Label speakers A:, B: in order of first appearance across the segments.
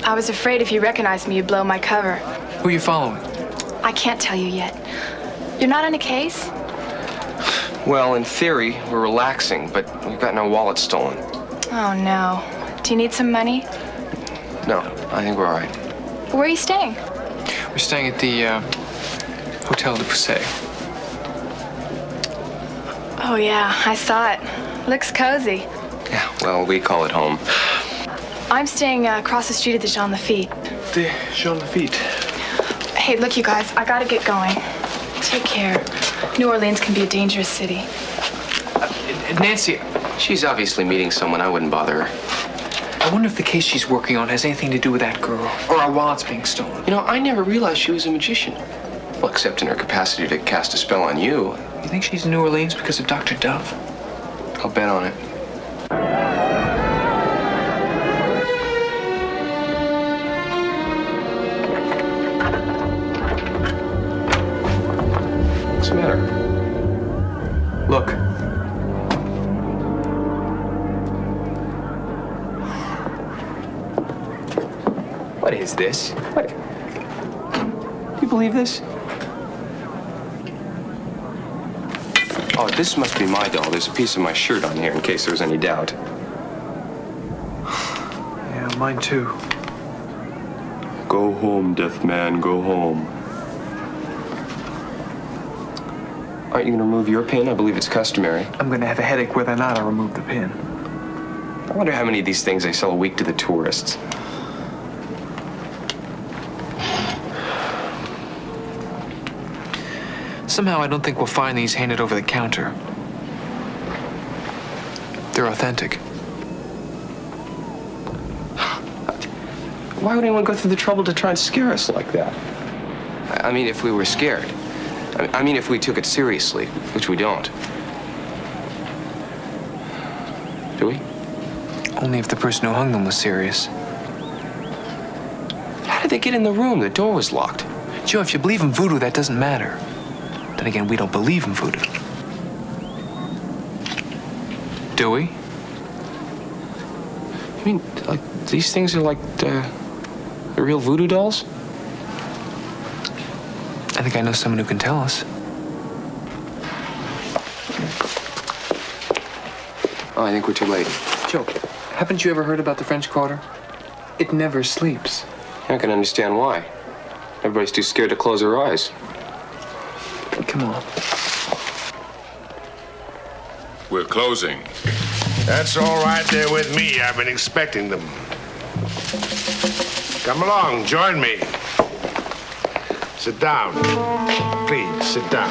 A: I was afraid if you recognized me, you'd blow my cover.
B: Who are you following?
A: I can't tell you yet. You're not in a case?
C: Well, in theory, we're relaxing, but we've gotten our wallet stolen.
A: Oh, no. Do you need some money?
C: No, I think we're all right.
A: Where are you staying?
B: We're staying at the Hotel de Poussey.
A: Oh, yeah, I saw it. Looks cozy.
C: Yeah, well, we call it home.
A: I'm staying across the street at the Jean Lafitte.
B: The Jean Lafitte.
A: Hey, look, you guys, I gotta get going. Take care. New Orleans can be a dangerous city.
B: Nancy,
C: She's obviously meeting someone. I wouldn't bother her.
B: I wonder if the case she's working on has anything to do with that girl, or our wallets being stolen.
C: You know, I never realized she was a magician. Well, except in her capacity to cast a spell on you.
B: You think she's in New Orleans because of Dr. Dove?
C: I'll bet on it. What's the matter?
B: Look.
C: What is this? What? Do you believe this? Oh, this must be my doll. There's a piece of my shirt on here in case there was any doubt.
B: Yeah, mine too.
C: Go home, deaf man, go home. Aren't you going to remove your pin? I believe it's customary.
B: I'm going to have a headache whether or not I remove the pin.
C: I wonder how many of these things they sell a week to the tourists.
B: Somehow I don't think we'll find these handed over the counter. They're authentic.
C: Why would anyone go through the trouble to try and scare us like that? I mean, if we were scared. I mean, if we took it seriously, which we don't. Do we?
B: Only if the person who hung them was serious.
C: How did they get in the room? The door was locked.
B: Joe, if you believe in voodoo, that doesn't matter. Then again, we don't believe in voodoo. Do we?
C: I mean, like, these things are like the real voodoo dolls?
B: I think I know someone who can tell us.
C: Oh, I think we're too late.
B: Joe, haven't you ever heard about the French Quarter? It never sleeps.
C: I can understand why. Everybody's too scared to close their eyes.
B: Come on.
D: We're closing. That's all right there with me. I've been expecting them. Come along, join me. Sit down. Please, sit down.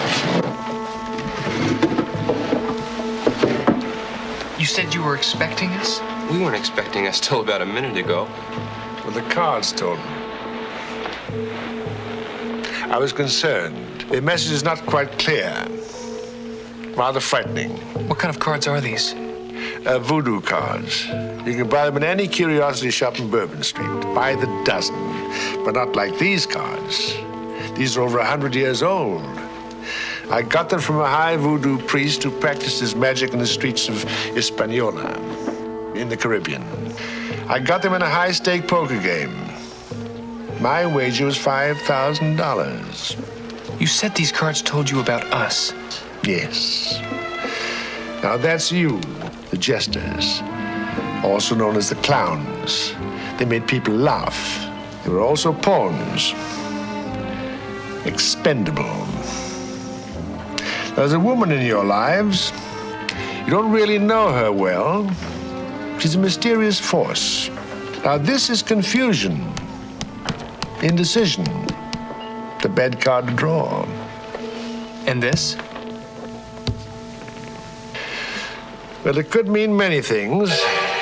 B: You said you were expecting us?
C: We weren't expecting us till about a minute ago.
D: Well, the cards told me. I was concerned. The message is not quite clear. Rather frightening.
B: What kind of cards are these?
D: Voodoo cards. You can buy them in any curiosity shop in Bourbon Street. By the dozen. But not like these cards. These are over 100 years old. I got them from a high voodoo priest who practiced his magic in the streets of Hispaniola, in the Caribbean. I got them in a high-stake poker game. My wager was $5,000.
B: You said these cards told you about us.
D: Yes. Now that's you, the jesters, also known as the clowns. They made people laugh. They were also pawns. Expendable. There's a woman in your lives. You don't really know her well. She's a mysterious force. Now this is confusion, indecision, the bad card to draw.
B: And this?
D: Well, it could mean many things.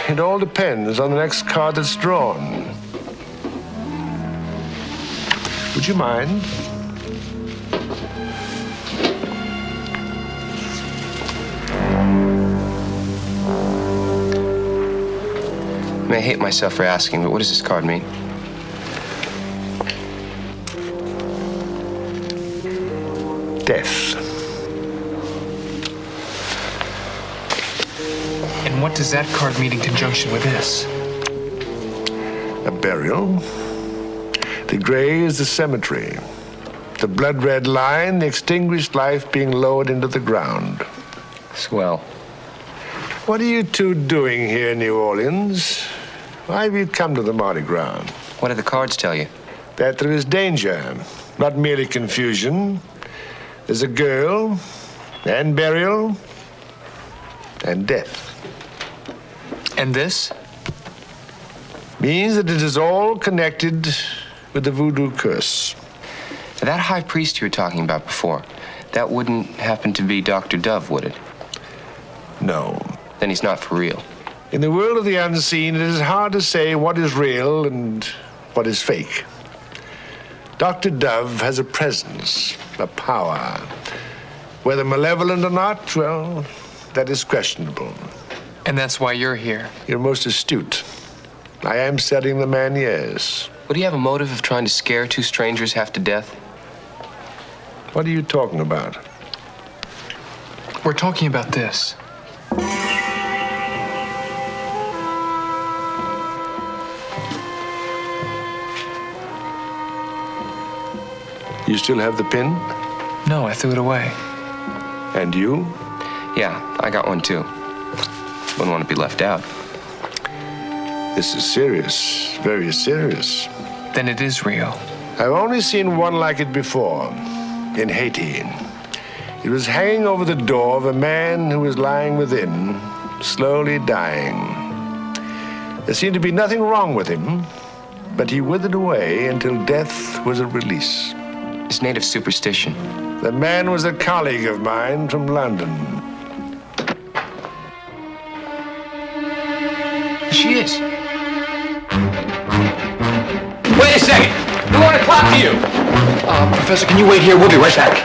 D: It all depends on the next card that's drawn. Would you mind?
C: I may hate myself for asking, but what does this card mean?
D: Death.
B: And what does that card mean in conjunction with this?
D: a burial. The gray is the cemetery. The blood-red line, the extinguished life being lowered into the ground.
C: Swell.
D: What are you two doing here in New Orleans? Why have you come to the Mardi Gras?
C: What do the cards tell you?
D: That there is danger, not merely confusion. There's a girl, and burial, and death.
B: And this?
D: Means that it is all connected with the voodoo curse.
C: That high priest you were talking about before, that wouldn't happen to be Dr. Dove, would it?
D: No.
C: Then he's not for real.
D: In the world of the unseen, it is hard to say what is real and what is fake. Dr. Dove has a presence, a power. Whether malevolent or not, well, that is questionable.
B: And that's why you're here.
D: You're most astute. I am studying the man, yes.
C: Would he have a motive of trying to scare two strangers half to death?
D: What are you talking about?
B: We're talking about this.
D: You still have the pin?
B: No, I threw it away.
D: And you?
C: Yeah, I got one too. Wouldn't want to be left out.
D: This is serious, very serious.
B: Then it is real.
D: I've only seen one like it before, in Haiti. It was hanging over the door of a man who was lying within, slowly dying. There seemed to be nothing wrong with him, but he withered away until death was a release.
C: It's native superstition.
D: The man was a colleague of mine from London.
C: She is. Wait a second! I want to talk to you!
B: Professor, can you wait here? We'll be right back.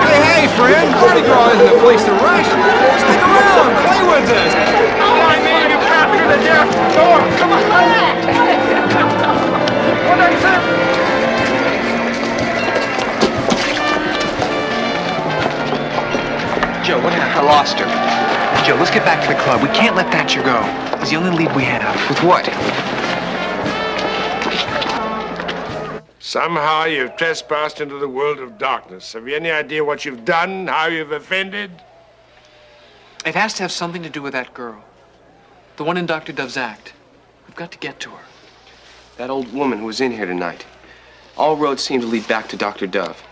E: Hey, friend, Mardi Gras isn't a place to rush. Stick around, play with us. Oh, I need you capture the death door. Come on. What is it?
B: Joe, what happened? I lost her. Joe, let's get back to the club. We can't let Thatcher go. He's the only lead we have.
C: With what?
D: Somehow you've trespassed into the world of darkness. Have you any idea what you've done, how you've offended?
B: It has to have something to do with that girl. The one in Dr. Dove's act. We've got to get to her.
C: That old woman who was in here tonight. All roads seem to lead back to Dr. Dove.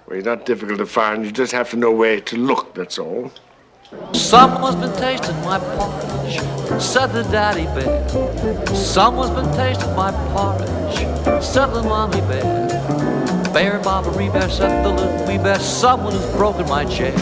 D: Well, he's not difficult to find. You just have to know where to look, that's all.
F: Someone's been tasting my porridge, said the daddy bear. Someone's been tasting my porridge, said the mommy bear. Bear, Baba, Bear, said the little wee bear. Someone has broken my chair.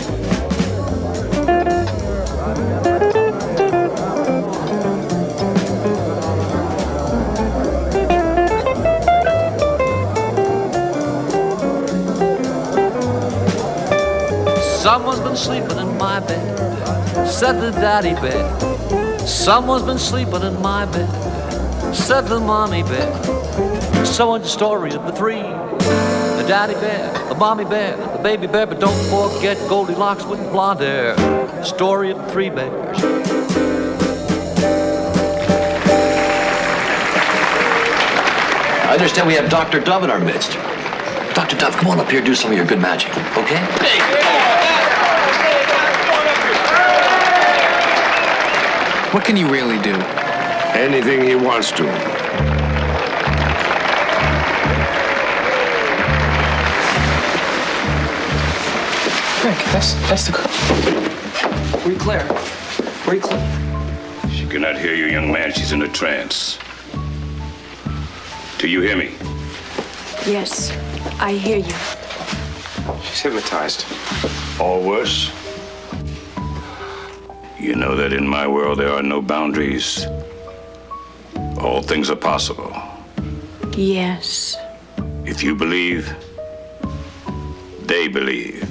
F: Someone's been sleeping in my bed, said the daddy bear. Someone's been sleeping in my bed, said the mommy bear. So in the story of the three, the daddy bear, the mommy bear, the baby bear, but don't forget Goldilocks with blonde hair. Story of the three bears.
G: I understand we have Dr. Dove in our midst. Dr. Dove, come on up here, do some of your good magic, okay?
B: What can you really do?
D: Anything he wants to.
B: Frank, that's the girl.
C: Where you, Claire? Where you, Claire?
H: She cannot hear you, young man. She's in a trance. Do you hear me?
I: Yes, I hear you.
C: She's hypnotized.
H: Or worse? You know that in my world there are no boundaries. All things are possible.
I: Yes.
H: If you believe, they believe.